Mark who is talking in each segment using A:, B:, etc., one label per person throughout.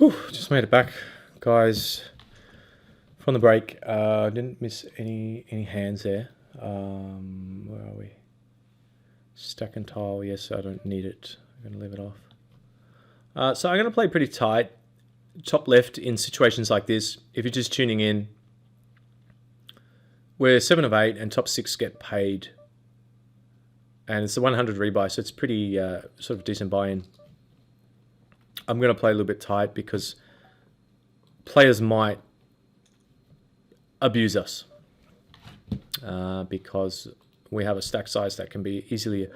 A: Whew, just made it back, guys, from the break. Didn't miss any hands there. Where are we? Stack and tile. Yes, I don't need it. I'm gonna leave it off. So I'm gonna play pretty tight, top left in situations like this. If you're just tuning in, we're 7 of 8 and top 6 get paid, and it's the 100 rebuy, so it's pretty sort of decent buy-in. I'm going to play a little bit tight because players might abuse us because we have a stack size that can be easily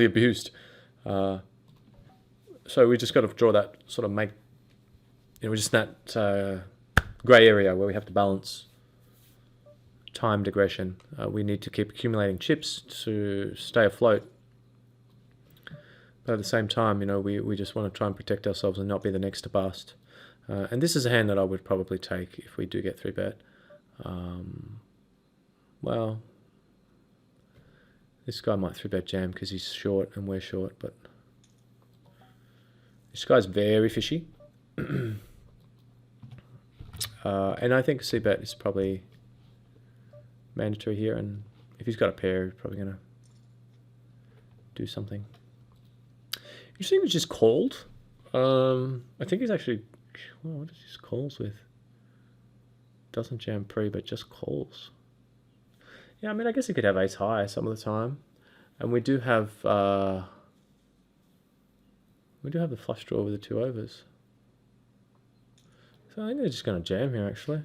A: abused. So we just got to draw that sort of we're just in that grey area where we have to balance timed aggression. We need to keep accumulating chips to stay afloat. But at the same time, we just want to try and protect ourselves and not be the next to bust. And this is a hand that I would probably take if we do get 3-bet. Well, this guy might 3-bet jam because he's short and we're short, but this guy's very fishy. And I think C-bet is probably mandatory here, and if he's got a pair, he's probably going to do something. You see, he was just called. I think he's actually. Well, what is his calls with? Doesn't jam pre, but just calls. Yeah, I mean, I guess he could have ace high some of the time, and we do have the flush draw with the 2 overs. So I think they're just going to jam here. Actually,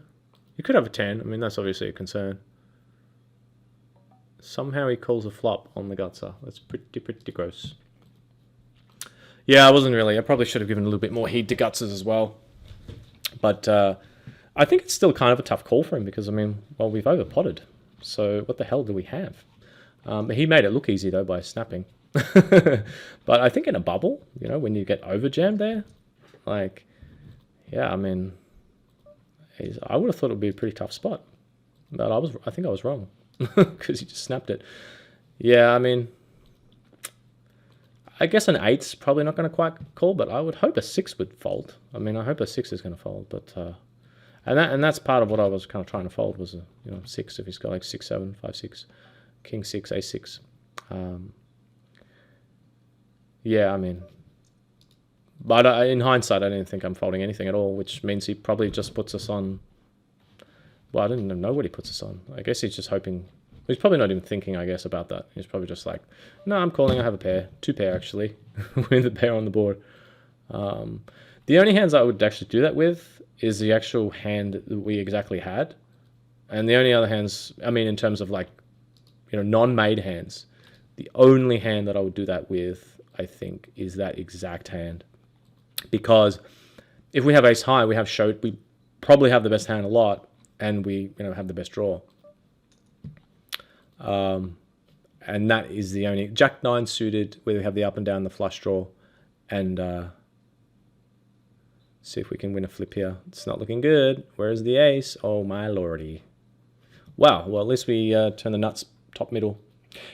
A: you could have a 10. I mean, that's obviously a concern. Somehow he calls a flop on the gutser. That's pretty gross. Yeah, I probably should have given a little bit more heed to gutsers as well. But I think it's still kind of a tough call for him because, I mean, well, we've over-potted. So what the hell do we have? He made it look easy, though, by snapping. But I think in a bubble, when you get over-jammed there, yeah, I mean, I would have thought it would be a pretty tough spot. But I think I was wrong because he just snapped it. Yeah, I mean, I guess an 8's probably not going to quite call, but I would hope a 6 would fold. I mean, I hope a 6 is going to fold, but and that's part of what I was kind of trying to fold was a 6 if he's got like 6, 7, 5, 6, king 6, ace 6. Yeah, I mean, but in hindsight, I didn't think I'm folding anything at all, which means he probably just puts us on. Well, I didn't even know what he puts us on. I guess he's just hoping. He's probably not even thinking, I guess, about that. He's probably just like, no, I'm calling, I have a pair. 2 pair, actually, with a pair on the board. The only hands I would actually do that with is the actual hand that we exactly had. And the only other hands, I mean, in terms of non-made hands, the only hand that I would do that with, I think, is that exact hand. Because if we have ace high, we probably have the best hand a lot, and we have the best draw. And that is the only Jack 9 suited where we have the up and down, the flush draw, and see if we can win a flip here. It's not looking good. Where's the ace? Oh my lordy! Wow. Well, at least we turn the nuts top middle.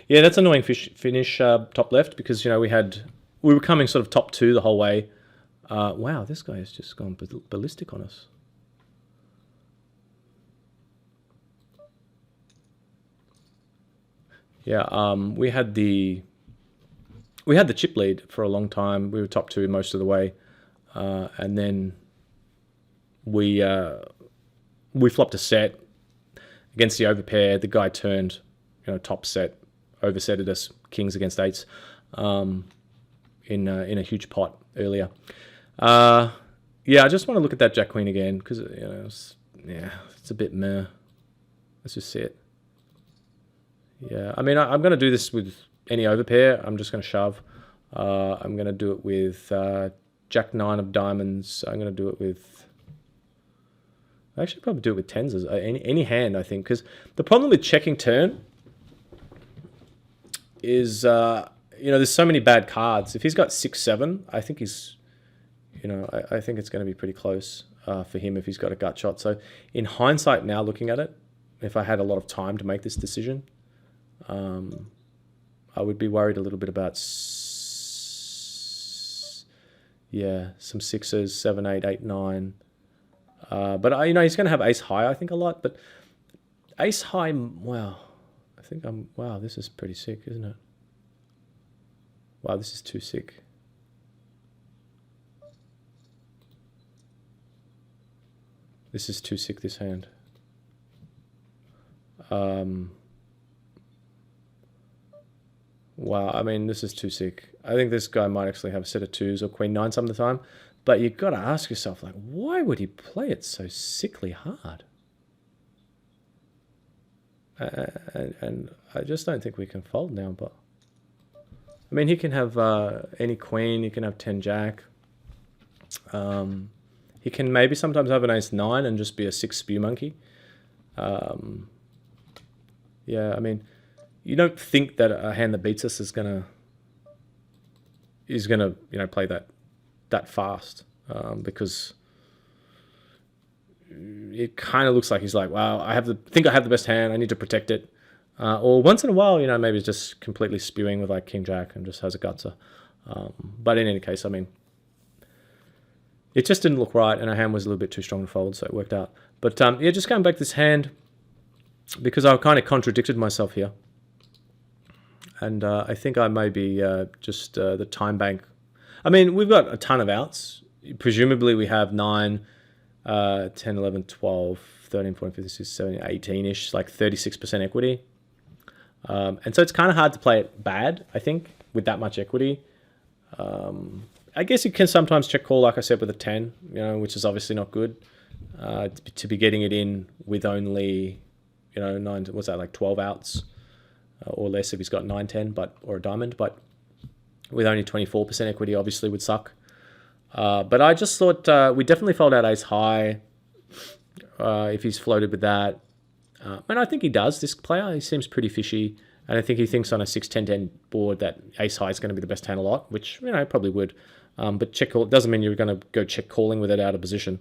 A: Yeah, that's annoying finish top left because we were coming sort of top 2 the whole way. Wow, this guy has just gone ballistic on us. Yeah, we had the chip lead for a long time. We were top 2 most of the way, and then we flopped a set against the overpair. The guy turned, top set, oversetted us, kings against 8s, in a huge pot earlier. Yeah, I just want to look at that Jack Queen again because it's a bit meh. Let's just see it. Yeah, I mean, I'm going to do this with any overpair. I'm just going to shove. I'm going to do it with Jack 9 of diamonds. I'm going to do it with. I actually probably do it with 10s. Any hand, I think, because the problem with checking turn is there's so many bad cards. If he's got 6, 7, I think he's I think it's going to be pretty close for him if he's got a gut shot. So in hindsight, now looking at it, if I had a lot of time to make this decision. I would be worried a little bit about Yeah, some sixes, 7, 8, 8, 9. But he's going to have ace high, I think, a lot. But ace high, wow. Wow, this is pretty sick, isn't it? Wow, this is too sick. This is too sick, this hand. Wow, I mean, this is too sick. I think this guy might actually have a set of twos or queen nine some of the time. But you've got to ask yourself, like, why would he play it so sickly hard? And I just don't think we can fold now. But I mean, he can have any queen. He can have 10 jack. He can maybe sometimes have an ace 9 and just be a 6 spew monkey. Yeah, I mean, you don't think that a hand that beats us is gonna play that fast, because it kind of looks like he's like, wow, I have the best hand, I need to protect it. Or once in a while, maybe it's just completely spewing with like king jack and just has a gutser. But in any case, I mean, it just didn't look right, and our hand was a little bit too strong to fold, so it worked out. But yeah, just going back to this hand, because I kind of contradicted myself here. And I think I may be just the time bank. I mean, we've got a ton of outs. Presumably we have 9, 10, 11, 12, 13, 14, 15, 16, 17, 18-ish, like 36% equity. And so it's kind of hard to play it bad, I think, with that much equity. I guess you can sometimes check call, like I said, with a 10, which is obviously not good. To be getting it in with only, 9, what's that, like 12 outs or less if he's got 9, 10, or a diamond, but with only 24% equity obviously would suck. But I just thought we definitely fold out ace high if he's floated with that. And I think he does, this player. He seems pretty fishy. And I think he thinks on a 6, 10, 10 board that ace high is going to be the best hand a lot, which, probably would. But check call, it doesn't mean you're going to go check calling with it out of position.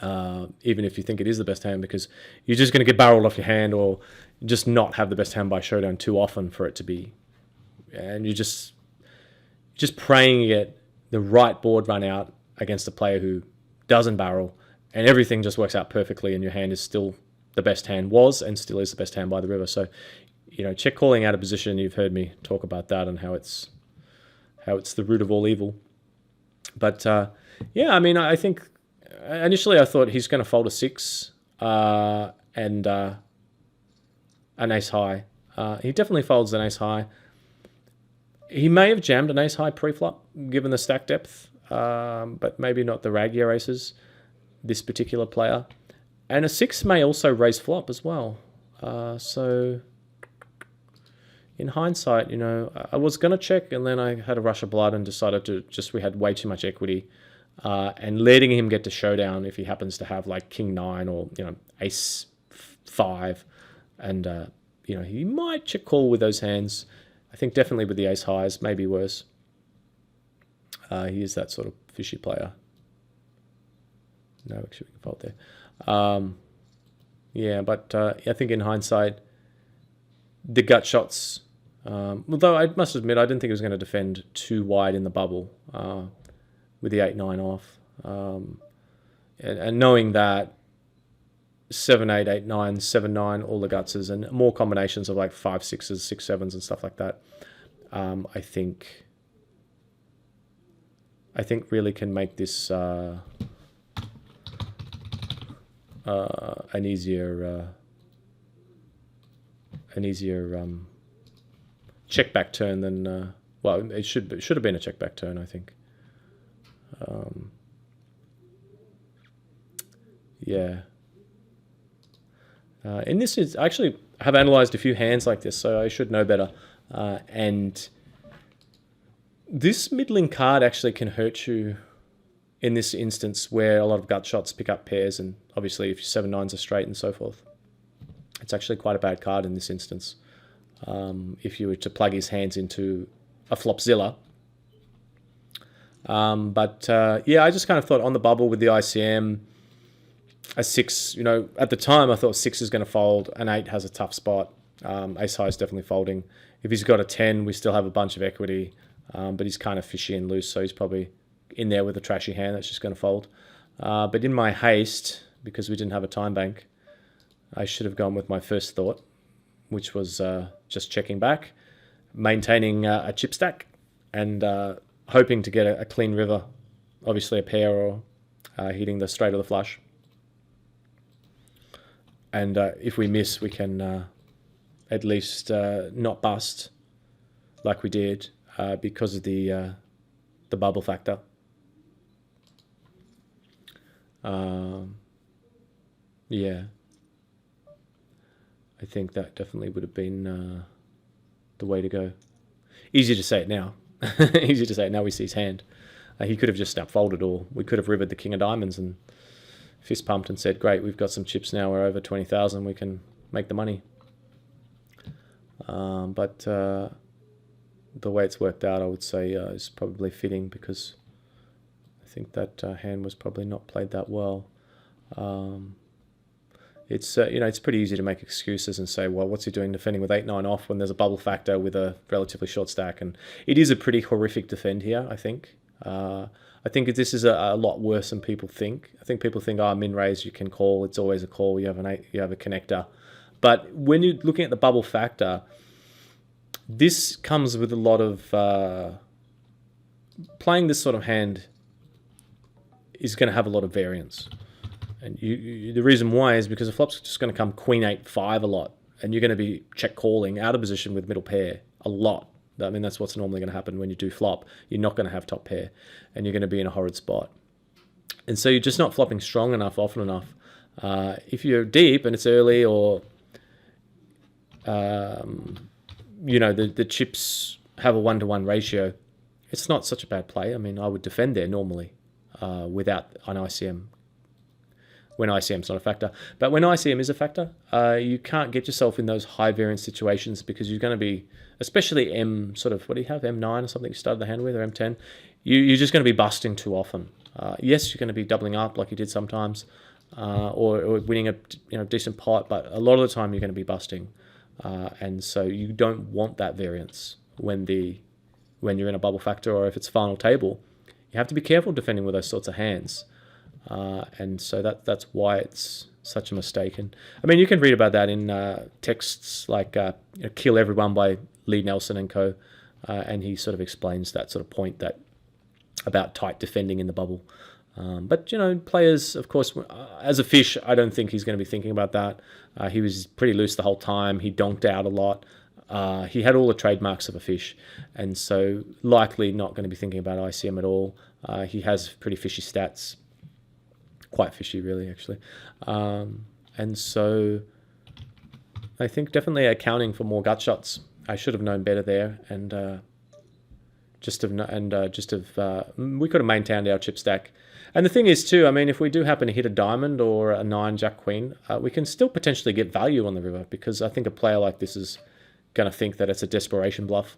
A: Even if you think it is the best hand, because you're just going to get barreled off your hand, or just not have the best hand by showdown too often for it to be. And you're just praying you get the right board run out against a player who doesn't barrel, and everything just works out perfectly, and your hand is still the best hand, was and still is the best hand by the river. So, check calling out of position. You've heard me talk about that and how it's the root of all evil. But yeah, I mean, I think initially I thought he's going to fold a 6 and an ace high. He definitely folds an ace high. He may have jammed an ace high pre-flop, given the stack depth, but maybe not the rag-gear aces, this particular player. And a 6 may also raise flop as well. So in hindsight, I was going to check, and then I had a rush of blood and decided we had way too much equity. And letting him get to showdown if he happens to have like king 9 or, ace 5. And, he might check call with those hands. I think definitely with the ace highs, maybe worse. He is that sort of fishy player. No, actually, we can fold there. Yeah, but I think in hindsight, the gut shots, although I must admit, I didn't think he was going to defend too wide in the bubble with the 8-9 off. And knowing that 7-8, 8-9, 7-9, all the gutses, and more combinations of like 5-6s, 6-7s, and stuff like that, I think really can make this an easier check back turn than it should have been a check back turn, I think. Yeah. And this is actually, I have analyzed a few hands like this, so I should know better. And this middling card actually can hurt you in this instance, where a lot of gut shots pick up pairs, and obviously if your 7-9s are straight and so forth. It's actually quite a bad card in this instance. If you were to plug his hands into a Flopzilla. Yeah, I just kind of thought on the bubble with the ICM, a 6, at the time I thought 6 is going to fold, an 8 has a tough spot, ace high is definitely folding. If he's got a 10, we still have a bunch of equity, but he's kind of fishy and loose, so he's probably in there with a trashy hand that's just going to fold. But in my haste, because we didn't have a time bank, I should have gone with my first thought, which was just checking back, maintaining a chip stack, and hoping to get a clean river, obviously a pair or hitting the straight or the flush. And if we miss, we can at least not bust like we did because of the bubble factor. Yeah, I think that definitely would have been the way to go. Easy to say it now. Easy to say it now we see his hand. He could have just snap folded, or we could have rivered the king of diamonds and fist pumped and said, great, we've got some chips now, we're over 20,000, we can make the money. But the way it's worked out, I would say, is probably fitting, because I think that hand was probably not played that well. It's it's pretty easy to make excuses and say, well, what's he doing defending with 8-9 off when there's a bubble factor with a relatively short stack? And it is a pretty horrific defend here, I think. I think this is a lot worse than people think. I think people think, min raise, you can call. It's always a call. You have a connector. But when you're looking at the bubble factor, this comes with a lot of playing this sort of hand is going to have a lot of variance. And the reason why is because the flop's just going to come queen 8-5 a lot, and you're going to be check calling out of position with middle pair a lot. I mean, that's what's normally going to happen when you do flop. You're not going to have top pair, and you're going to be in a horrid spot. And so you're just not flopping strong enough, often enough. If you're deep and it's early, or the chips have a 1-to-1 ratio, it's not such a bad play. I mean, I would defend there normally without an ICM. When ICM's not a factor. But when ICM is a factor, you can't get yourself in those high variance situations, because you're going to be, especially M sort of, what do you have, M9 or something you started the hand with, or M10? You're just going to be busting too often. Yes, you're going to be doubling up like you did sometimes, or winning a decent pot, but a lot of the time you're going to be busting. And so you don't want that variance when you're in a bubble factor, or if it's final table. You have to be careful defending with those sorts of hands. And so that's why it's such a mistake. And I mean, you can read about that in texts like Kill Everyone by Lee Nelson and co. And he sort of explains that sort of point about tight defending in the bubble. But, players, of course, as a fish, I don't think he's going to be thinking about that. He was pretty loose the whole time. He donked out a lot. He had all the trademarks of a fish. And so likely not going to be thinking about ICM at all. He has pretty fishy stats. Quite fishy, really, actually. And so I think definitely accounting for more gut shots. I should have known better there, and we could have maintained our chip stack. And the thing is, too, I mean, if we do happen to hit a diamond or a 9 Jack Queen, we can still potentially get value on the river, because I think a player like this is going to think that it's a desperation bluff.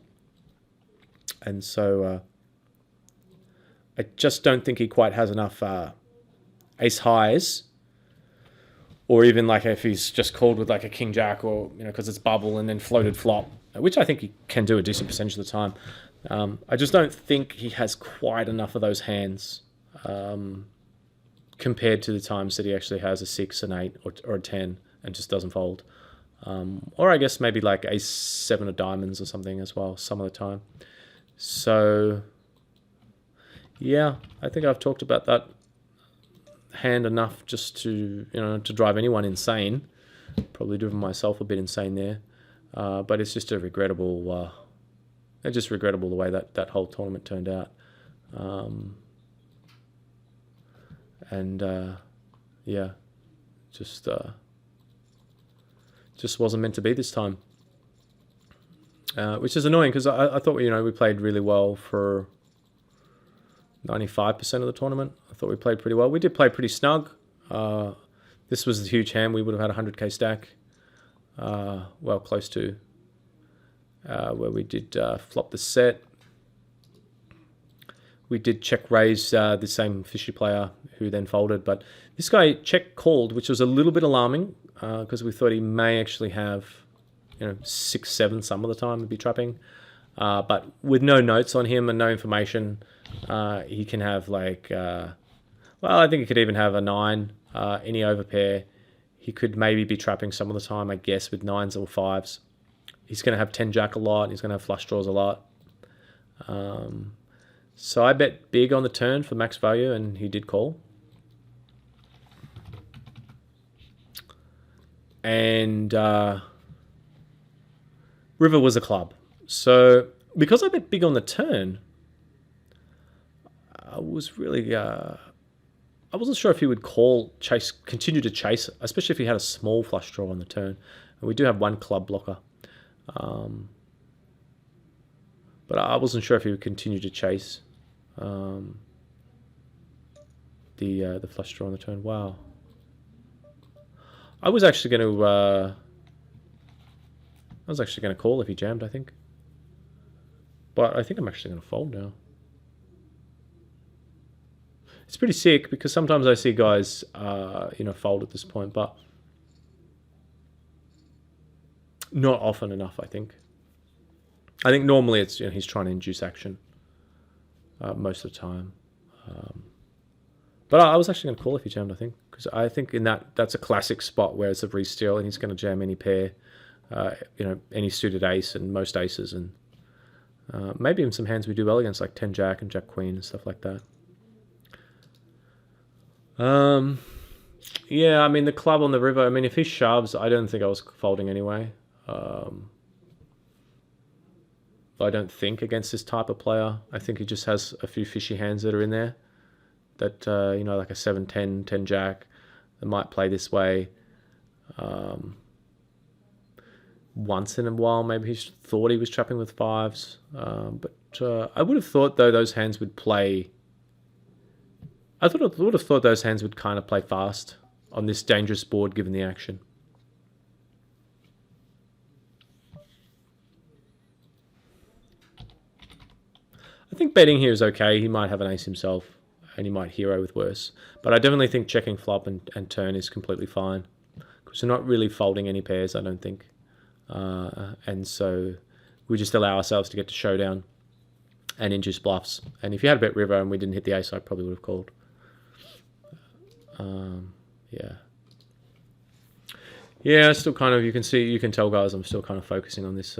A: And so I just don't think he quite has enough ace highs, or even like if he's just called with like a king jack, or because it's bubble and then floated flop, which I think he can do a decent percentage of the time. I just don't think he has quite enough of those hands compared to the times that he actually has a 6, an 8, or a 10 and just doesn't fold. Or I guess maybe like ace 7 of diamonds or something as well some of the time. So yeah, I think I've talked about that hand enough just to drive anyone insane. Probably driven myself a bit insane there, but it's just regrettable the way that whole tournament turned out. Yeah, just wasn't meant to be this time, which is annoying, because I thought we played really well for 95% of the tournament. I thought we played pretty well. We did play pretty snug. This was a huge hand. We would have had a 100k stack. Well, close to. Where we did flop the set. We did check raise the same fishy player who then folded. But this guy check called, which was a little bit alarming, because we thought he may actually have 6-7 some of the time and be trapping. But with no notes on him and no information, he can have like, well, I think he could even have a 9, any overpair. He could maybe be trapping some of the time, I guess, with 9s or 5s. He's going to have 10 jack a lot. He's going to have flush draws a lot. So I bet big on the turn for max value, and he did call. And river was a club. So because I bet big on the turn, I was really... I wasn't sure if he would continue to chase, especially if he had a small flush draw on the turn. And we do have one club blocker. But I wasn't sure if he would continue to chase the flush draw on the turn. Wow. I was actually going to call if he jammed, I think. But I think I'm actually going to fold now. It's pretty sick because sometimes I see guys, fold at this point, but not often enough, I think. I think normally it's he's trying to induce action most of the time. But I was actually going to call if he jammed, I think, because I think that's a classic spot where it's a re-steal and he's going to jam any pair, any suited ace and most aces, and maybe even some hands we do well against, like 10 jack and jack queen and stuff like that. Yeah, I mean, the club on the river, I mean, if he shoves, I don't think I was folding anyway. I don't think against this type of player. I think he just has a few fishy hands that are in there that, like a 7-10, 10 jack that might play this way. Once in a while, maybe he thought he was trapping with 5s. But I would have thought, though, those hands would play... I would have thought those hands would kind of play fast on this dangerous board given the action. I think betting here is okay. He might have an ace himself and he might hero with worse. But I definitely think checking flop and turn is completely fine. Because we're not really folding any pairs, I don't think. And so we just allow ourselves to get to showdown and induce bluffs. And if you had a bet river and we didn't hit the ace, I probably would have called. Yeah, still kind of, you can tell, guys, I'm still kind of focusing on this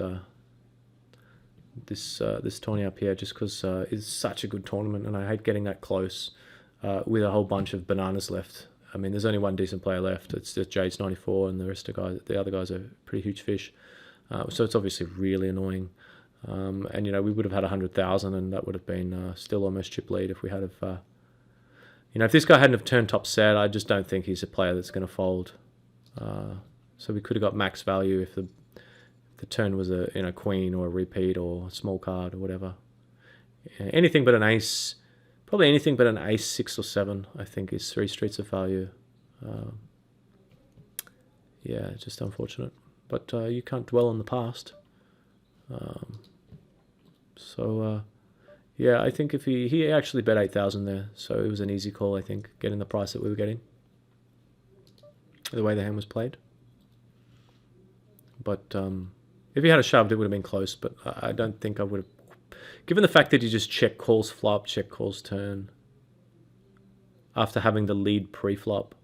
A: this tourney up here, just because it's such a good tournament, and I hate getting that close with a whole bunch of bananas left. I mean, there's only one decent player left. It's just Jade's 94, and the other guys are pretty huge fish. So it's obviously really annoying. And we would have had 100,000, and that would have been still almost chip lead if we had have. If this guy hadn't have turned top set, I just don't think he's a player that's going to fold. So we could have got max value if the turn was a queen or a repeat or a small card or whatever. Anything but an ace, probably anything but an ace 6 or 7, I think is 3 streets of value. Yeah, just unfortunate. But you can't dwell on the past. Yeah, I think if he actually bet 8,000 there, so it was an easy call, I think, getting the price that we were getting. The way the hand was played. But if he had a shoved, it would have been close, but I don't think I would have... Given the fact that he just check calls flop, check calls turn, after having the lead pre-flop,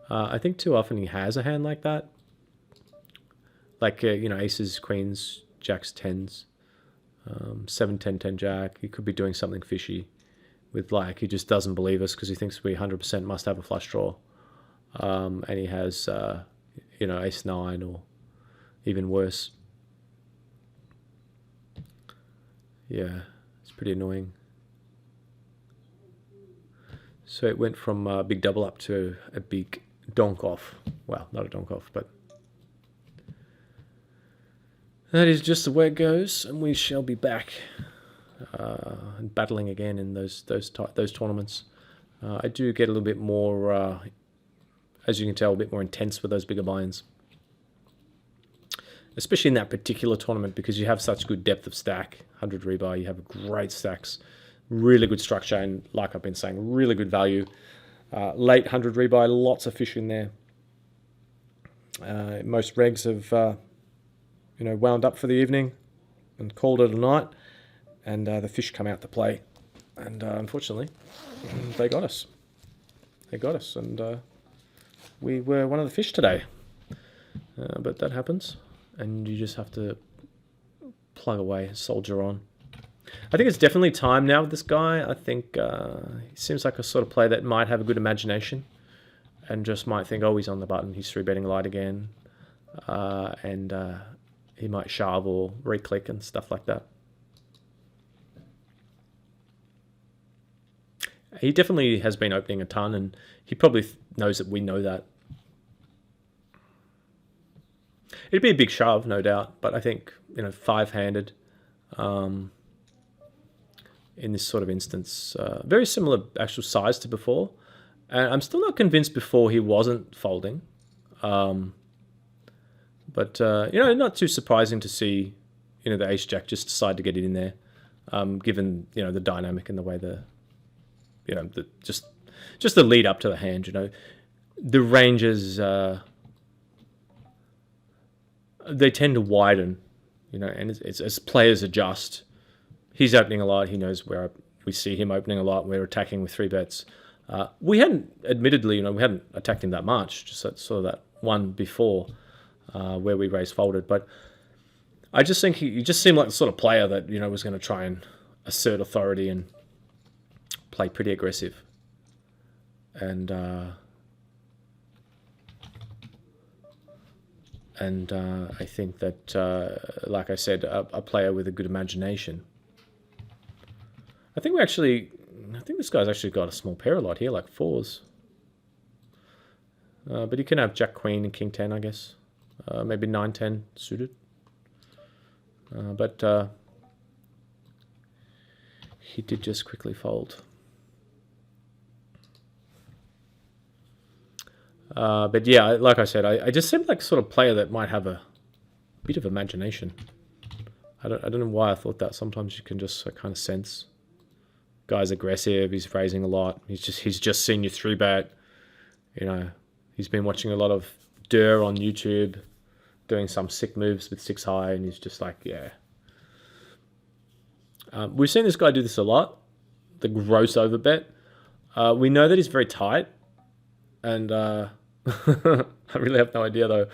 A: I think too often he has a hand like that. Like, aces, queens, jacks, 10s, 7, 10, 10 jack. He could be doing something fishy with, like, he just doesn't believe us because he thinks we 100% must have a flush draw. And he has, ace 9 or even worse. Yeah, it's pretty annoying. So it went from a big double up to a big donk off. Well, not a donk off, but that is just the way it goes, and we shall be back battling again in those tournaments. I do get a little bit more, as you can tell, a bit more intense with those bigger buy-ins. Especially in that particular tournament, because you have such good depth of stack. 100 rebuy, you have great stacks, really good structure, and like I've been saying, really good value. Late 100 rebuy, lots of fish in there. Most regs have, wound up for the evening and called it a night. and the fish come out to play. And unfortunately, they got us. They got us, and we were one of the fish today. But that happens, and you just have to plug away, soldier on. I think it's definitely time now with this guy. I think he seems like a sort of player that might have a good imagination and just might think, oh, he's on the button, he's 3-betting light again, and he might shove or re-click and stuff like that. He definitely has been opening a ton, and he probably knows that we know that. It'd be a big shove, no doubt, but I think, 5-handed in this sort of instance, very similar actual size to before. And I'm still not convinced before he wasn't folding. But, not too surprising to see, the ace-jack just decide to get it in there, given, the dynamic and the way just the lead up to the hand, the ranges, they tend to widen, and it's as players adjust. He's opening a lot. He knows where we see him opening a lot. We're attacking with 3 bets. We hadn't, admittedly, we hadn't attacked him that much, just sort of that one before where we raised folded. But I just think he just seemed like the sort of player that, was going to try and assert authority and play pretty aggressive. And I think that, like I said, a player with a good imagination. I think this guy's actually got a small pair a lot here, like 4s. But he can have Jack Queen and King 10, I guess. Maybe 9-10 suited. But he did just quickly fold. But yeah, like I said, I just seem like sort of player that might have a bit of imagination. I don't know why I thought that. Sometimes you can just kind of sense. Guy's aggressive. He's raising a lot. He's just seen you 3-bet. He's been watching a lot of Durr on YouTube, doing some sick moves with 6 high, and he's just like, yeah. We've seen this guy do this a lot. The gross overbet. We know that he's very tight, and I really have no idea though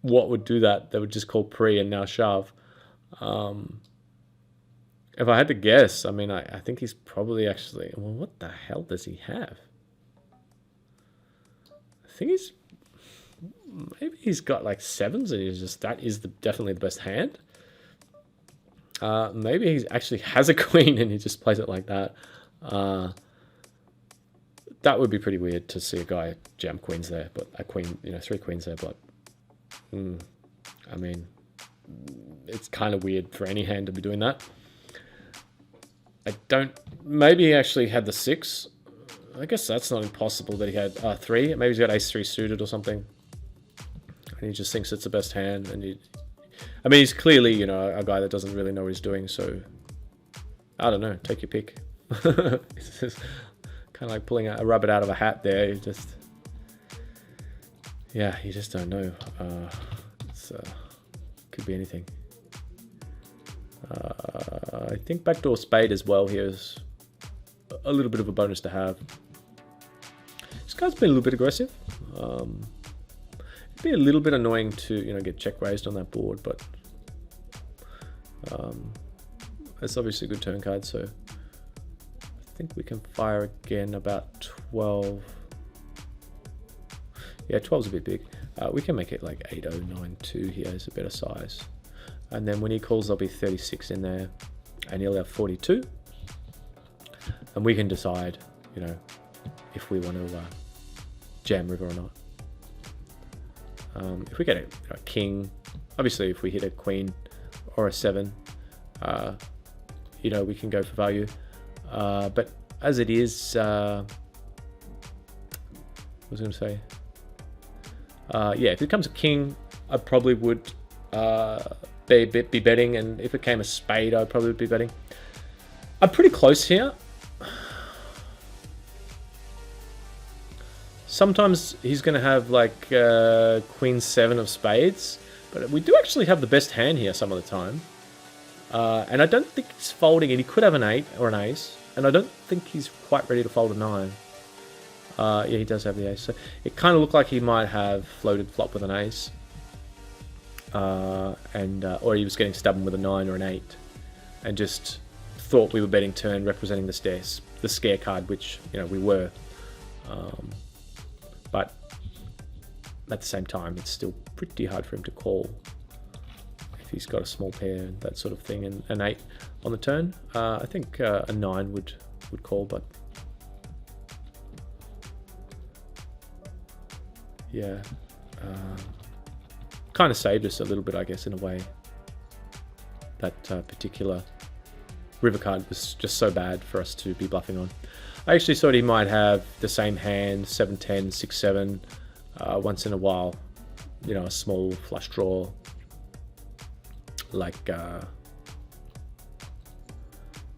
A: what would do that. They would just call pre and now shove. If I had to guess, I think he's probably actually... Well, what the hell does he have? I think maybe he's got like 7s and that is definitely the best hand. Maybe he actually has a queen and he just plays it like that. That would be pretty weird to see a guy jam queens there, but a queen, 3 queens there, but it's kind of weird for any hand to be doing that. Maybe he actually had the 6. I guess that's not impossible that he had 3. Maybe he's got ace-3 suited or something. And he just thinks it's the best hand. And he's clearly, a guy that doesn't really know what he's doing. So, I don't know. Take your pick. It's just kind of like pulling a rabbit out of a hat there. You just don't know. Could be anything. I think backdoor spade as well here is a little bit of a bonus to have. This guy's been a little bit aggressive. It'd be a little bit annoying to get check raised on that board, but it's obviously a good turn card, so I think we can fire again about 12. Yeah, 12's a bit big. We can make it like 8092 here is a better size. And then when he calls, there'll be 36 in there, and he'll have 42. And we can decide, if we want to jam river or not. If we get a king, obviously if we hit a queen or a 7, we can go for value. But as it is, what was I going to say? If it becomes a king, I probably would be betting, and if it came a spade, I'd probably be betting. I'm pretty close here. Sometimes he's going to have like queen 7 of spades, but we do actually have the best hand here some of the time. And I don't think he's folding it. He could have an 8 or an ace. And I don't think he's quite ready to fold a 9. Yeah, he does have the ace. So it kind of looked like he might have floated flop with an ace. Or he was getting stubborn with a 9 or an 8. And just thought we were betting turn, representing the scare card, which, we were. But at the same time, it's still pretty hard for him to call if he's got a small pair and that sort of thing, and an 8 on the turn. I think a 9 would call, but yeah, kind of saved us a little bit, I guess, in a way. That particular river card was just so bad for us to be bluffing on. I actually thought he might have the same hand, 7-10, 6-7, once in a while, a small flush draw, like,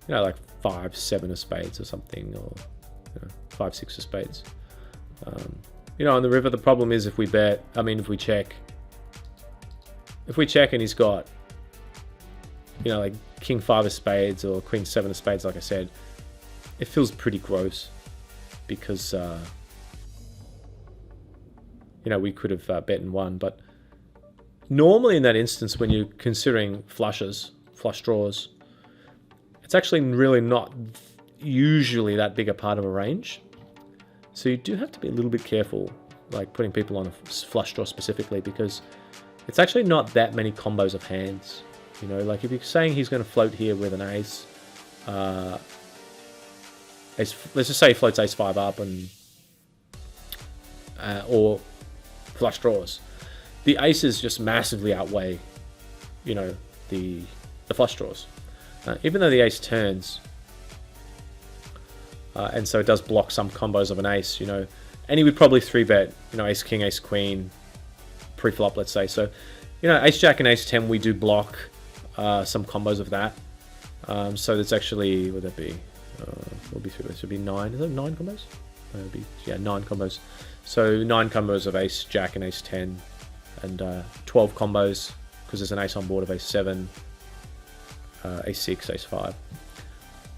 A: like 5-7 of spades or something, or 5-6 of spades. On the river, the problem is if we check and he's got, like king 5 of spades or queen 7 of spades, like I said, it feels pretty gross because, we could have bet and won. But normally in that instance, when you're considering flush draws, it's actually really not usually that big a part of a range. So you do have to be a little bit careful, like putting people on a flush draw specifically, because it's actually not that many combos of hands. Like if you're saying he's going to float here with an ace, let's just say he floats ace 5 up and or flush draws, the aces just massively outweigh, the flush draws. Even though the ace turns, and so it does block some combos of an ace, and he would probably 3-bet, ace king, ace queen, pre-flop, let's say. So, ace jack and ace 10, we do block some combos of that. So there's actually, would that be? Will be 3. This would be 9. Is that 9 combos? It would be 9 combos. So 9 combos of ace jack and ace 10, and 12 combos because there's an ace on board of ace 7, ace 6, ace 5.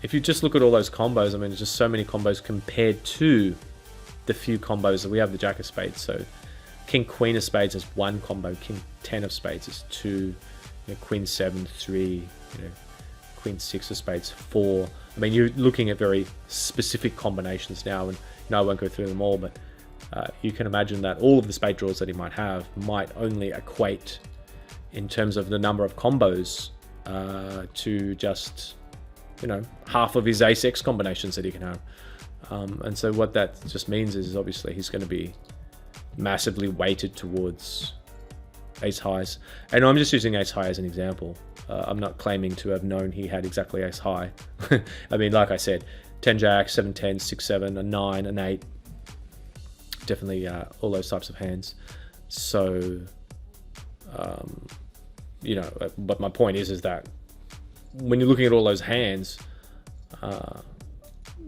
A: If you just look at all those combos, there's just so many combos compared to the few combos that we have. The jack of spades, so king queen of spades is 1 combo, king 10 of spades is 2, queen 7, 3, queen 6 of spades, 4. You're looking at very specific combinations now, and I won't go through them all, but you can imagine that all of the spade draws that he might have might only equate in terms of the number of combos to just, half of his ace-x combinations that he can have. And so what that just means is obviously he's going to be massively weighted towards ace highs. And I'm just using ace high as an example. I'm not claiming to have known he had exactly ace high. Like I said, 10 jack, 7-10, 6-7, a 9, an 8. Definitely all those types of hands. So, but my point is that when you're looking at all those hands,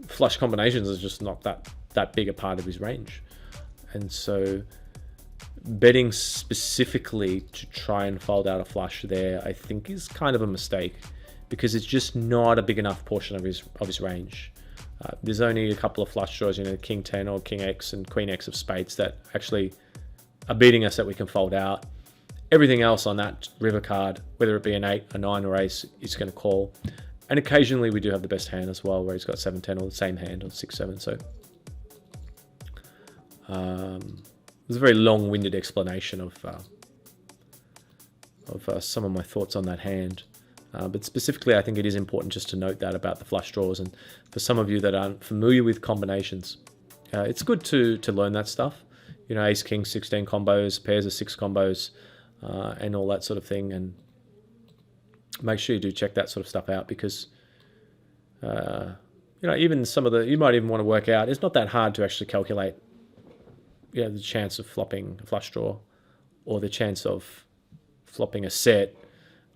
A: flush combinations is just not that big a part of his range. And so betting specifically to try and fold out a flush there, I think is kind of a mistake, because it's just not a big enough portion of his range. There's only a couple of flush draws, king 10 or king x and queen x of spades that actually are beating us that we can fold out. Everything else on that river card, whether it be an 8, a 9 or ace, is going to call. And occasionally we do have the best hand as well, where he's got 7-10 or the same hand, or 6-7. So there's a very long-winded explanation of some of my thoughts on that hand. But specifically, I think it is important just to note that about the flush draws. And for some of you that aren't familiar with combinations, it's good to learn that stuff. Ace king 16 combos, pairs of 6 combos, and all that sort of thing. And make sure you do check that sort of stuff out, because even some of you might even want to work out, it's not that hard to actually calculate the chance of flopping a flush draw, or the chance of flopping a set,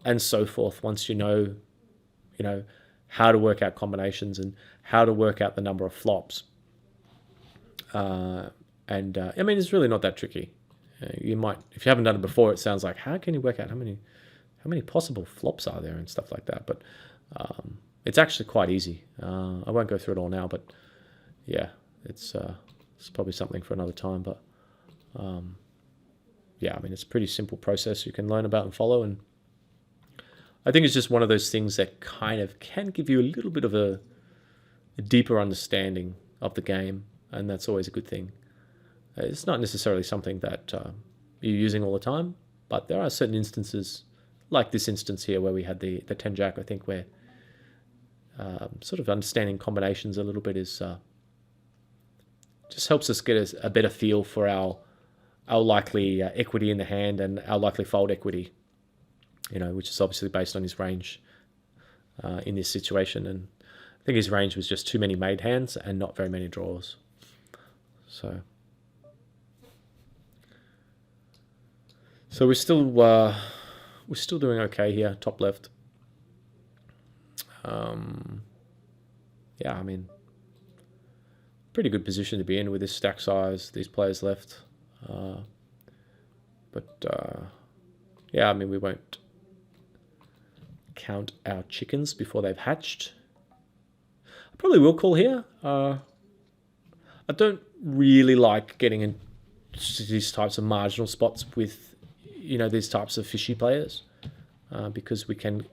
A: and so forth, once you know how to work out combinations and how to work out the number of flops. It's really not that tricky. You might, if you haven't done it before, it sounds like, how can you work out how how many possible flops are there and stuff like that. But it's actually quite easy. I won't go through it all now, but yeah, it's probably something for another time. But yeah, I mean, it's a pretty simple process you can learn about and follow. And I think it's just one of those things that kind of can give you a little bit of a deeper understanding of the game, and that's always a good thing. It's not necessarily something that you're using all the time, but there are certain instances, like this instance here where we had the 10 jack, I think, where sort of understanding combinations a little bit is just helps us get a better feel for our likely equity in the hand and our likely fold equity, which is obviously based on his range in this situation. And I think his range was just too many made hands and not very many draws. So we're still doing okay here, top left. Yeah, I mean, pretty good position to be in with this stack size, these players left. But yeah, I mean, we won't count our chickens before they've hatched. I probably will call here. I don't really like getting into these types of marginal spots with, these types of fishy players, because we can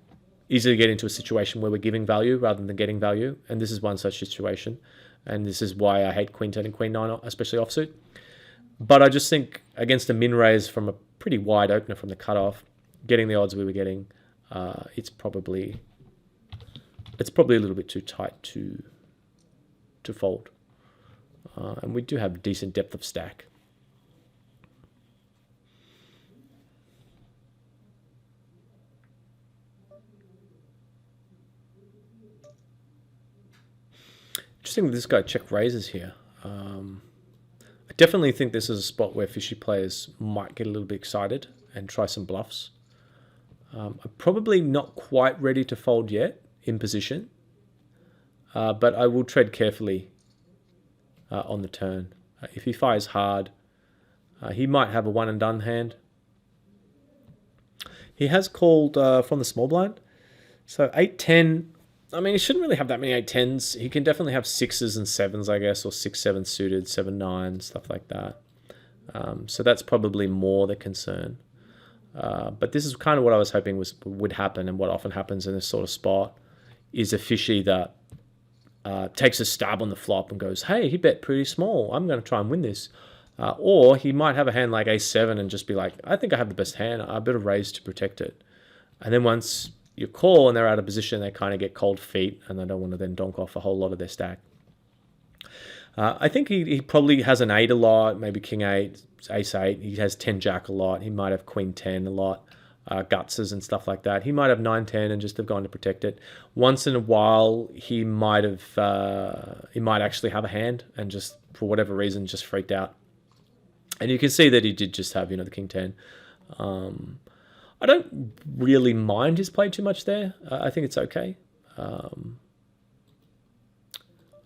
A: easily get into a situation where we're giving value rather than getting value. And this is one such situation. And this is why I hate Queen 10 and Queen 9, especially offsuit. But I just think against a min raise from a pretty wide opener from the cutoff, getting the odds we were getting, it's probably a little bit too tight to fold. And we do have decent depth of stack. Interesting that this guy check raises here. I definitely think this is a spot where fishy players might get a little bit excited and try some bluffs. I'm probably not quite ready to fold yet in position, but I will tread carefully on the turn. If he fires hard, he might have a one and done hand. He has called from the small blind, so 8-10. I mean, he shouldn't really have that many 8-10s. He can definitely have 6s and 7s, I guess, or 6-7 suited, 7-9, stuff like that. So that's probably more the concern. But this is kind of what I was hoping would happen, and what often happens in this sort of spot is a fishy that takes a stab on the flop and goes, hey, he bet pretty small. I'm going to try and win this. Or he might have a hand like A7 and just be like, I think I have the best hand. I better raise to protect it. And then once you call and they're out of position, they kind of get cold feet and they don't want to then donk off a whole lot of their stack. I think he probably has an 8 a lot, maybe King 8, Ace 8. He has 10 Jack a lot. He might have Queen 10 a lot, gutses and stuff like that. He might have 9 10 and just have gone to protect it. Once in a while, he might actually have a hand and just for whatever reason just freaked out. And you can see that he did just have the King 10. I don't really mind his play too much there. I think it's okay.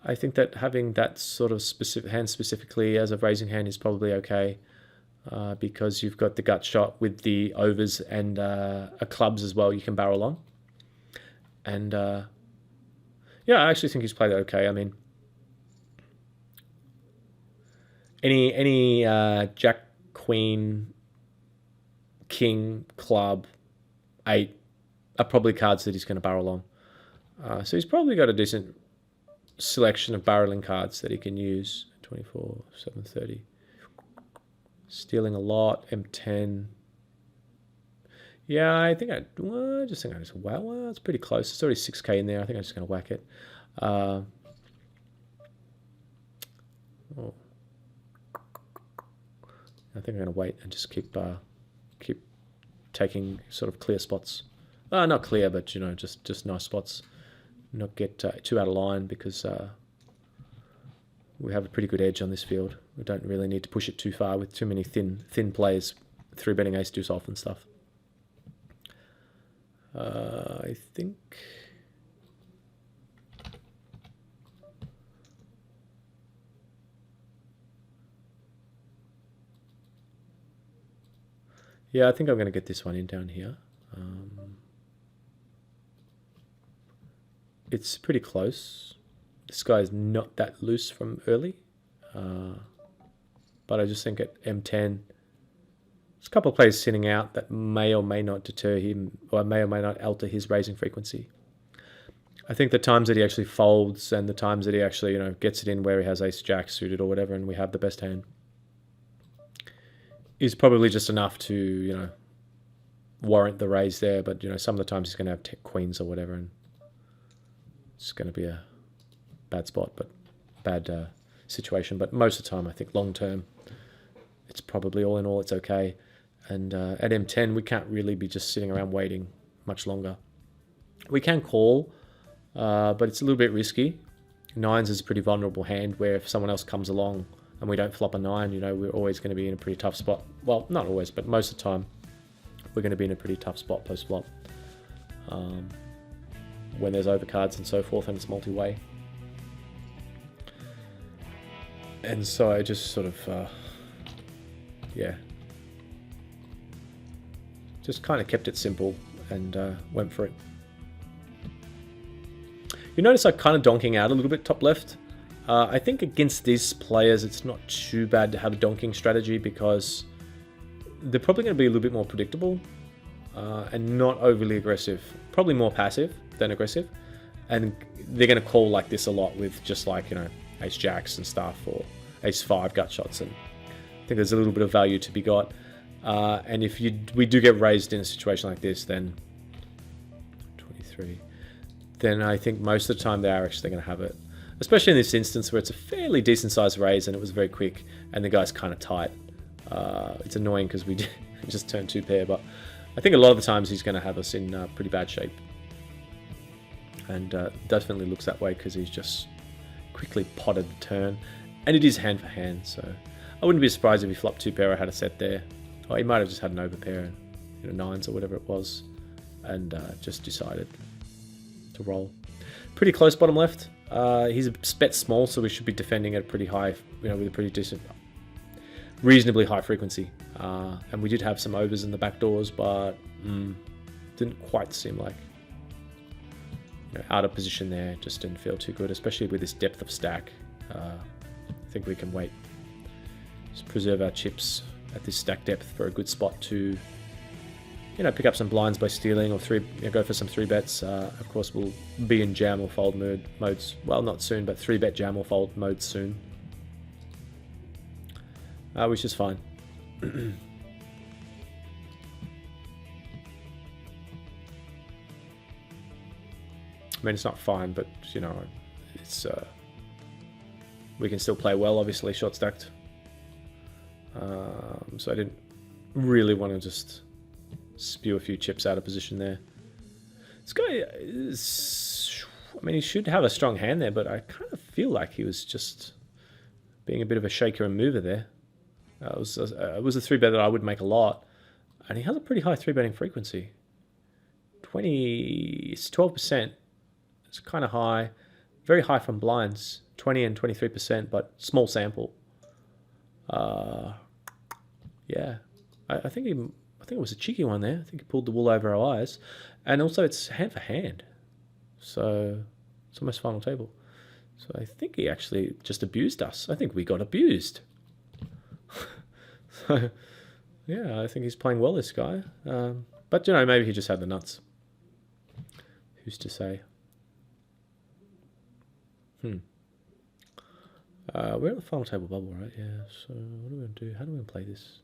A: I think that having that sort of specific hand specifically as a raising hand is probably okay, because you've got the gut shot with the overs and a clubs as well you can barrel on. And yeah, I actually think he's played okay. I mean, any Jack, Queen, King, Club, 8 are probably cards that he's going to barrel on. So he's probably got a decent selection of barreling cards that he can use. 24, 730. Stealing a lot, M10. Yeah, I think I just wow, it's pretty close. It's already 6k in there. I think I'm just going to whack it. Oh. I think I'm going to wait and just keep taking sort of clear spots. Not clear, but just nice spots. Not get too out of line, because we have a pretty good edge on this field. We don't really need to push it too far with too many thin players, 3-betting ace deuce off and stuff. I think. Yeah, I think I'm going to get this one in down here. It's pretty close. This guy is not that loose from early. But I just think at M10, there's a couple of plays sitting out that may or may not deter him, or may not alter his raising frequency. I think the times that he actually folds and the times that he actually, gets it in where he has ace-jack suited or whatever and we have the best hand is probably just enough to, warrant the raise there. But, some of the times he's going to have queens or whatever and it's going to be a bad spot, but bad situation. But most of the time, I think long term, it's probably all in all, it's okay. And at M10, we can't really be just sitting around waiting much longer. We can call, but it's a little bit risky. Nines is a pretty vulnerable hand where if someone else comes along and we don't flop a 9, we're always going to be in a pretty tough spot. Well, not always, but most of the time, we're going to be in a pretty tough spot post-flop. When there's overcards and so forth and it's multi-way. And so I just sort of, just kind of kept it simple and went for it. You notice I'm kind of donking out a little bit top left. I think against these players, it's not too bad to have a donking strategy because they're probably going to be a little bit more predictable and not overly aggressive. Probably more passive than aggressive. And they're going to call like this a lot with just like, ace jacks and stuff or ace 5 gut shots. And I think there's a little bit of value to be got. And if we do get raised in a situation like this, then 23, then I think most of the time they are actually going to have it. Especially in this instance where it's a fairly decent sized raise and it was very quick and the guy's kind of tight. It's annoying because we just turned 2 pair, but I think a lot of the times he's going to have us in pretty bad shape. And definitely looks that way because he's just quickly potted the turn. And it is hand for hand, so I wouldn't be surprised if he flopped 2 pair or had a set there. Or he might have just had an overpair, nines or whatever it was, and just decided to roll. Pretty close bottom left. He's a bet small, so we should be defending at a pretty high, with a pretty decent, reasonably high frequency. And we did have some overs in the back doors, but didn't quite seem like out of position there. Just didn't feel too good, especially with this depth of stack. I think we can wait. Just preserve our chips at this stack depth for a good spot to, pick up some blinds by stealing or go for some 3 bets. Of course, we'll be in jam or fold modes. Well, not soon, but 3-bet jam or fold modes soon. Which is fine. I mean, it's not fine, but, it's... we can still play well, obviously, short stacked. So I didn't really want to just spew a few chips out of position there. This guy is... he should have a strong hand there, but I kind of feel like he was just being a bit of a shaker and mover there. It was a 3-bet that I would make a lot, and he has a pretty high 3-betting frequency. 12%. It's kind of high, very high from blinds, 20 and 23%, but small sample. Yeah, I think it was a cheeky one there. I think he pulled the wool over our eyes, and also it's hand for hand, so it's almost final table. So I think he actually just abused us. I think we got abused. So yeah, I think he's playing well, this guy. But maybe he just had the nuts. Who's to say? We're at the final table bubble, right? Yeah, so what are we going to do? How do we play this?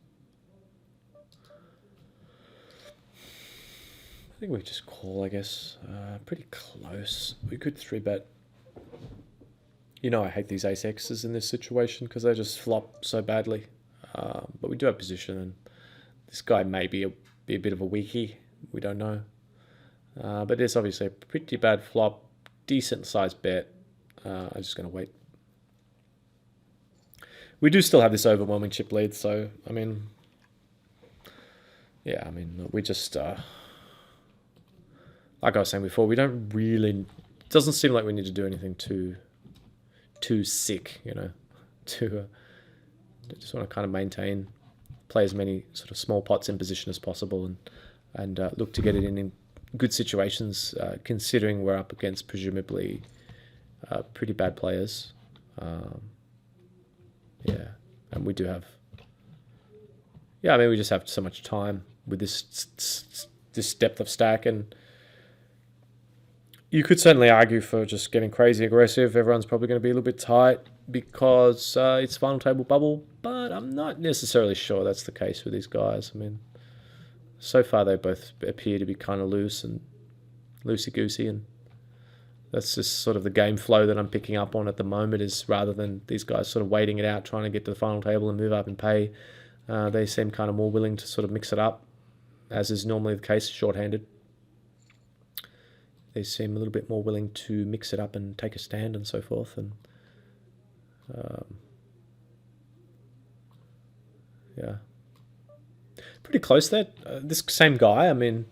A: I think we just call, I guess. Pretty close. We could 3-bet. I hate these ace X's in this situation because they just flop so badly. But we do have position, and this guy may be a bit of a weakie. We don't know. But it's obviously a pretty bad flop. Decent sized bet. I'm just going to wait. We do still have this overwhelming chip lead, so, we just, like I was saying before, we don't really, it doesn't seem like we need to do anything too sick, just want to kind of play as many sort of small pots in position as possible, and and look to get it in good situations, considering we're up against presumably pretty bad players. Yeah, and we do have. Yeah, I mean, we just have so much time with this depth of stack, and you could certainly argue for just getting crazy aggressive. Everyone's probably going to be a little bit tight because it's final table bubble, but I'm not necessarily sure that's the case with these guys. I mean, so far they both appear to be kind of loose and loosey-goosey, and that's just sort of the game flow that I'm picking up on at the moment, is rather than these guys sort of waiting it out, trying to get to the final table and move up in pay, they seem kind of more willing to sort of mix it up, as is normally the case shorthanded. They seem a little bit more willing to mix it up and take a stand and so forth. And yeah, pretty close there. This same guy, I mean,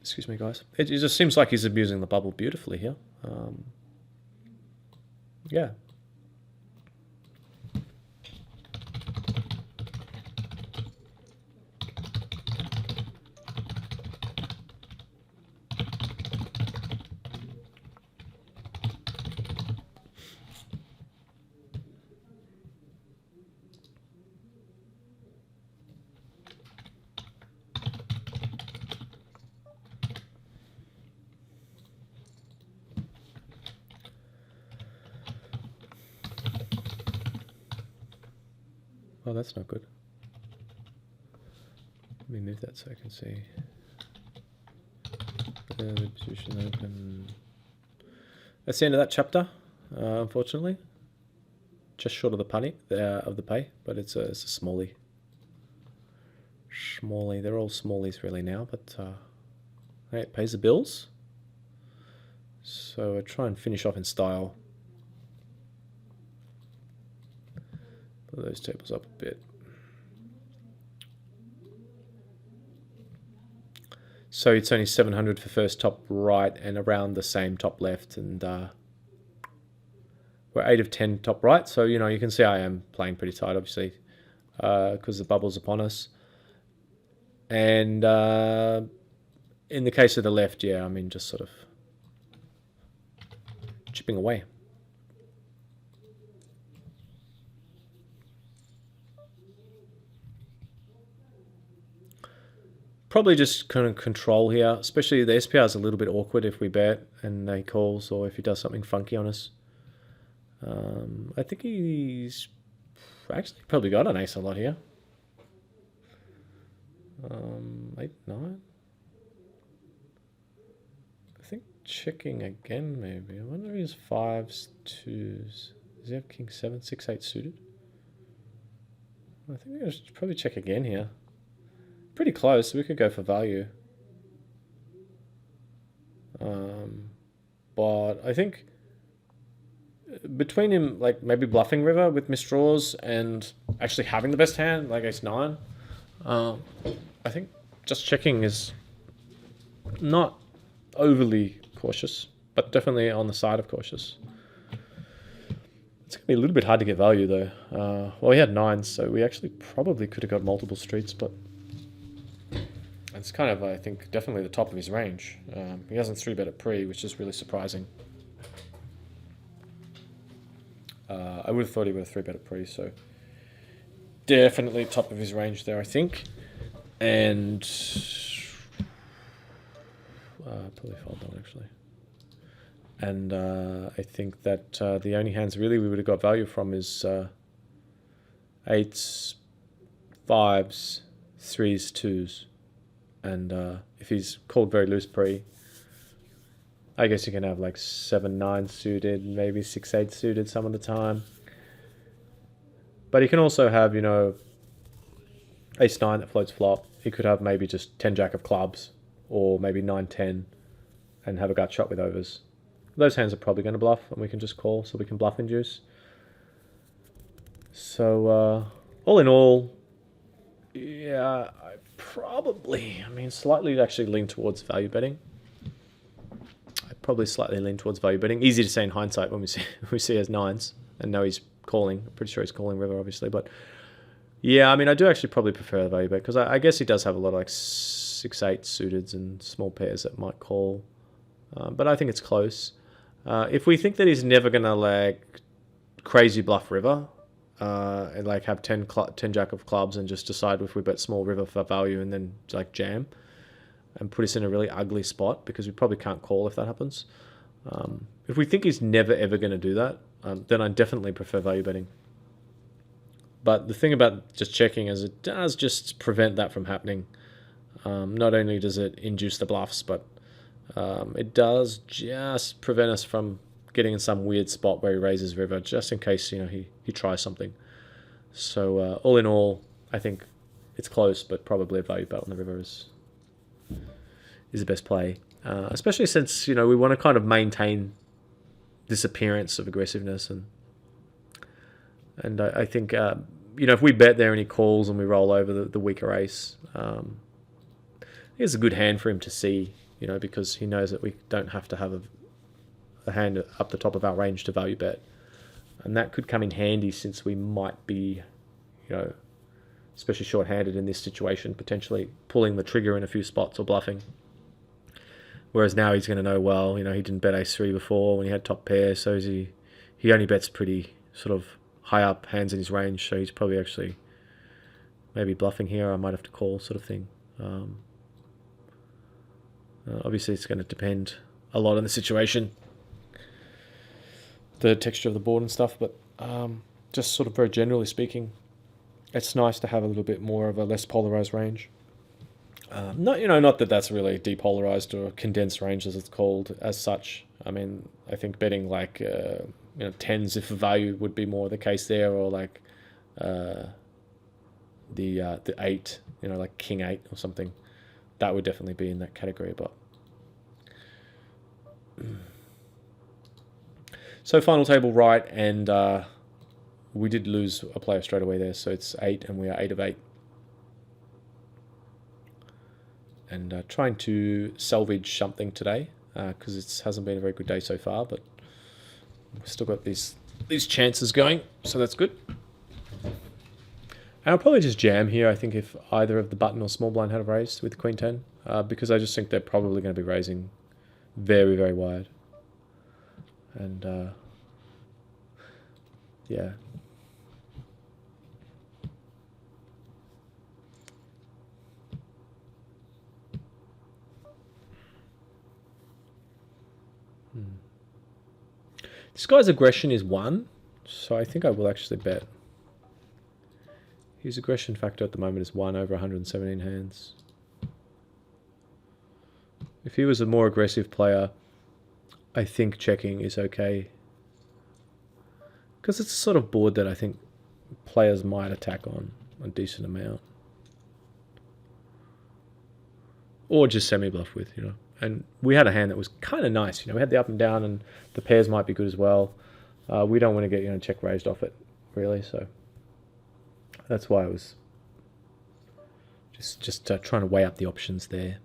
A: excuse me, guys. It just seems like he's abusing the bubble beautifully here. Yeah. Oh, that's not good. Let me move that so I can see. The position open. That's the end of that chapter, unfortunately. Just short of the pay, but it's a smallie. Smallie. They're all smallies really now, but hey, it pays the bills. So I try and finish off in style. Put those tables up a bit. So it's only 700 for first top right and around the same top left, and we're 8 of 10 top right. So, you know, you can see I am playing pretty tight, obviously, because the bubble's upon us. And in the case of the left, yeah, I mean, just sort of chipping away. Probably just kind of control here, especially the SPR is a little bit awkward if we bet and he calls, or if he does something funky on us. I think he's actually probably got an ace a lot here. 8, 9. I think checking again maybe. I wonder if he has 5s, 2s. Does he have king 7, 6, 8 suited? I think we should probably check again here. Pretty close, so we could go for value. But I think between him, like maybe bluffing river with misdraws and actually having the best hand, like ace 9, I think just checking is not overly cautious, but definitely on the side of cautious. It's going to be a little bit hard to get value though. Well, he had 9s, so we actually probably could have got multiple streets, but it's kind of, I think, definitely the top of his range. He hasn't 3-bet at pre, which is really surprising. I would have thought he would have 3-bet at pre, so definitely top of his range there, I think. And probably fold down actually. And I think that the only hands really we would have got value from is 8s, 5s, 3s, 2s. And if he's called very loose pre, I guess you can have like 7, 9 suited, maybe 6, 8 suited some of the time. But he can also have, you know, ace 9 that floats flop. He could have maybe just 10 jack of clubs, or maybe 9, 10, and have a gut shot with overs. Those hands are probably going to bluff, and we can just call, so we can bluff induce. So all in all, yeah, I mean, slightly actually lean towards value betting. I probably slightly lean towards value betting. Easy to say in hindsight when we see as 9s and know he's calling. I'm pretty sure he's calling river, obviously, but Yeah, I mean, I do actually probably prefer the value bet because I guess he does have a lot of like 6-8 suiteds and small pairs that might call. But I think it's close. If we think that he's never going to like crazy bluff river and like have 10 jack of clubs and just decide if we bet small river for value and then like jam and put us in a really ugly spot because we probably can't call if that happens. If we think he's never ever going to do that, then I definitely prefer value betting. But the thing about just checking is it does just prevent that from happening. Not only does it induce the bluffs, but it does just prevent us from getting in some weird spot where he raises river, just in case he tries something. So all in all, I think it's close, but probably a value bet on the river is the best play. Especially since we want to kind of maintain this appearance of aggressiveness, and I think if we bet there and he calls and we roll over the weaker ace, I think it's a good hand for him to see, because he knows that we don't have to have a hand up the top of our range to value bet, and that could come in handy since we might be, especially short-handed in this situation, potentially pulling the trigger in a few spots or bluffing. Whereas now he's going to know, well, he didn't bet ace-3 before when he had top pair, so he only bets pretty sort of high up hands in his range, so he's probably actually maybe bluffing here. I might have to call, sort of thing. Obviously, it's going to depend a lot on the situation, the texture of the board and stuff, but just sort of very generally speaking, it's nice to have a little bit more of a less polarized range. Not that that's really depolarized or condensed range as it's called as such. I mean, I think betting like tens if the value would be more the case there, or like the 8, like king 8 or something. That would definitely be in that category. But so final table right, and we did lose a player straight away there, so it's 8 and we are 8 of 8. And trying to salvage something today because it hasn't been a very good day so far, but we've still got these chances going, so that's good. And I'll probably just jam here, I think, if either of the button or small blind had raised with the queen 10, because I just think they're probably going to be raising very, very wide. And yeah. This guy's aggression is 1, so I think I will actually bet. His aggression factor at the moment is 1 over 117 hands. If he was a more aggressive player, I think checking is okay. Because it's a sort of board that I think players might attack on a decent amount. Or just semi-bluff with, And we had a hand that was kind of nice. We had the up and down, and the pairs might be good as well. We don't want to get check raised off it, really. So that's why I was just trying to weigh up the options there.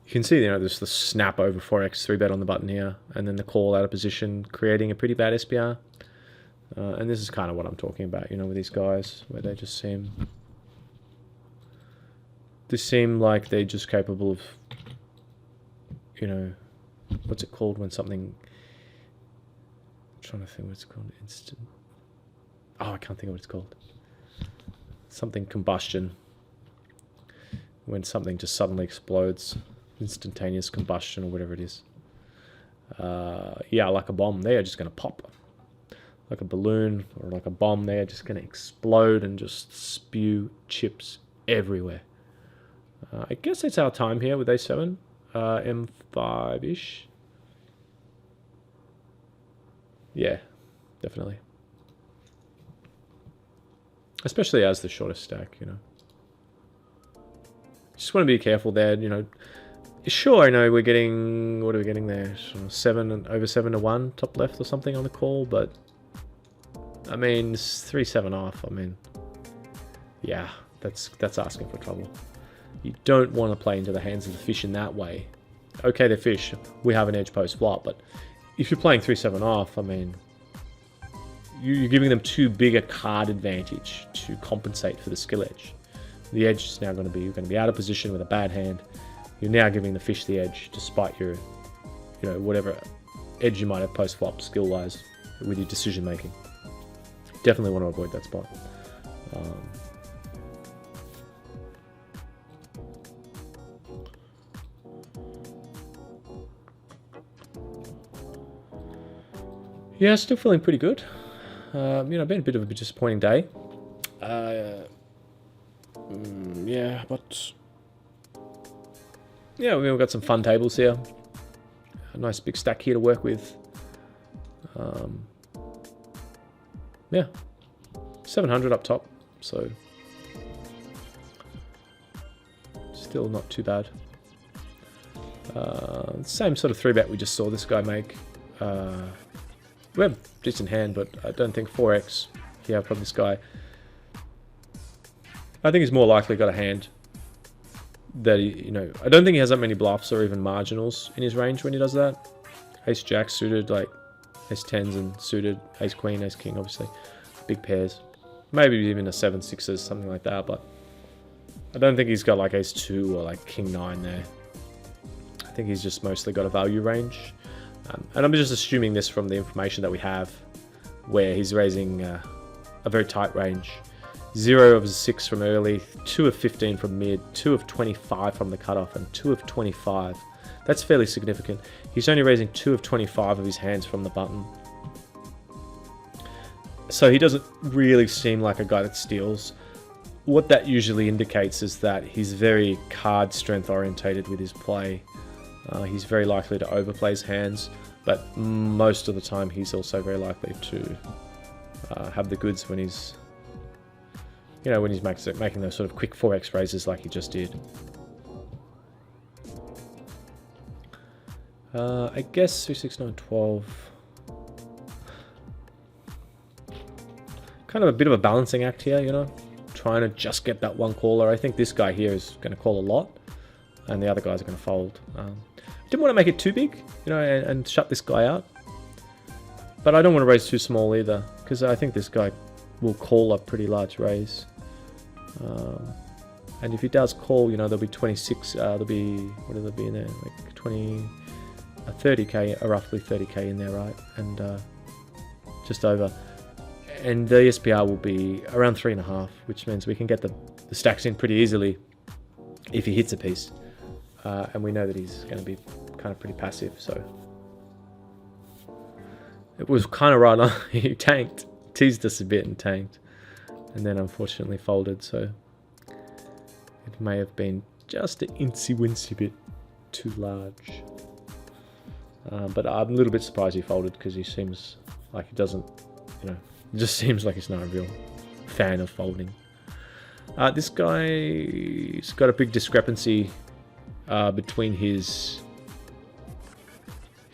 A: You can see, there's the snap over 4x 3-bet on the button here, and then the call out of position, creating a pretty bad SPR. And this is kind of what I'm talking about, with these guys, where they just seem like they're just capable of, what's it called when something, I'm trying to think what it's called, I can't think of what it's called. Something combustion, when something just suddenly explodes. Instantaneous combustion or whatever it is. Yeah, like a bomb. They are just going to pop. Like a balloon or like a bomb. They are just going to explode and just spew chips everywhere. I guess it's our time here with A7. M5-ish. Yeah, definitely. Especially as the shortest stack, Just want to be careful there, Sure, I know we're getting, what are we getting there? Over 7 to 1 top left or something on the call, but I mean, it's 3-7 off. I mean, yeah, that's asking for trouble. You don't want to play into the hands of the fish in that way. Okay, they're fish. We have an edge post flop, but if you're playing 3-7 off, I mean, you're giving them too big a card advantage to compensate for the skill edge. The edge is now going to be out of position with a bad hand. You're now giving the fish the edge, despite your, whatever edge you might have post flop skill wise with your decision making. Definitely want to avoid that spot. Yeah, still feeling pretty good. Been a bit of a disappointing day. We've got some fun tables here. A nice big stack here to work with. 700 up top, so still not too bad. Same sort of 3-bet we just saw this guy make. We have a decent hand, but I don't think 4x. Yeah, from this guy. I think he's more likely got a hand that I don't think he has that many bluffs or even marginals in his range when he does that. Ace Jack suited, like Ace 10s and suited, Ace Queen, Ace King, obviously. Big pairs. Maybe even a 7-6s, something like that, but I don't think he's got like Ace 2 or like King 9 there. I think he's just mostly got a value range. And I'm just assuming this from the information that we have, where he's raising a very tight range. 0 of 6 from early, 2 of 15 from mid, 2 of 25 from the cutoff, and 2 of 25. That's fairly significant. He's only raising 2 of 25 of his hands from the button. So he doesn't really seem like a guy that steals. What that usually indicates is that he's very card strength orientated with his play. He's very likely to overplay his hands, but most of the time he's also very likely to have the goods when he's, when he's making those sort of quick 4x raises like he just did. I guess 3, 6, 9, 12. Kind of a bit of a balancing act here, trying to just get that one caller. I think this guy here is going to call a lot, and the other guys are going to fold. Didn't want to make it too big, and shut this guy out. But I don't want to raise too small either, because I think this guy will call a pretty large raise. And if he does call, there'll be 26, there'll be, what will there be in there? Like 20, 30k, roughly 30k in there, right? And just over. And the SPR will be around 3.5, which means we can get the stacks in pretty easily if he hits a piece. And we know that he's going to be kind of pretty passive, so it was kind of right on. He tanked, teased us a bit and tanked, and then unfortunately folded, so it may have been just an incy-wincy bit too large. But I'm a little bit surprised he folded, because he seems like he doesn't, it just seems like he's not a real fan of folding. This guy's got a big discrepancy between his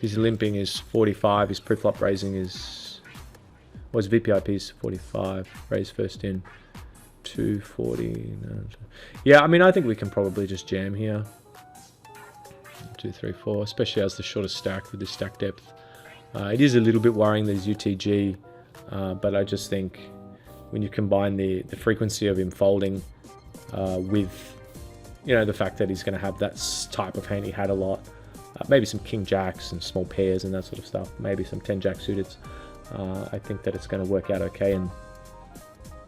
A: limping is 45, his pre-flop raising is, his VPIP is 45, raise first in 240. No. Yeah, I mean, I think we can probably just jam here. 2, 3, 4, especially as the shortest stack with this stack depth. It is a little bit worrying that he's UTG, but I just think when you combine the frequency of him folding with the fact that he's going to have that type of hand he had a lot, maybe some king jacks and small pairs and that sort of stuff, maybe some 10 jack suited. I think that it's going to work out okay, and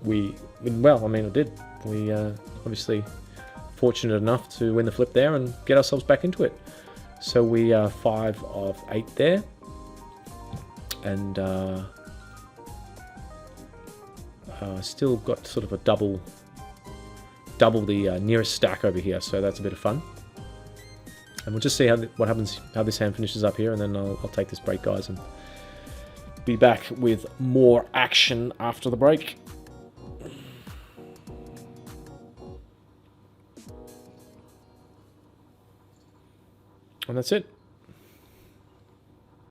A: it did. We obviously fortunate enough to win the flip there and get ourselves back into it. So we are 5 of 8 there, and still got sort of a double the nearest stack over here, so that's a bit of fun. And we'll just see what happens, how this hand finishes up here, and then I'll take this break, guys, and be back with more action after the break. And that's it.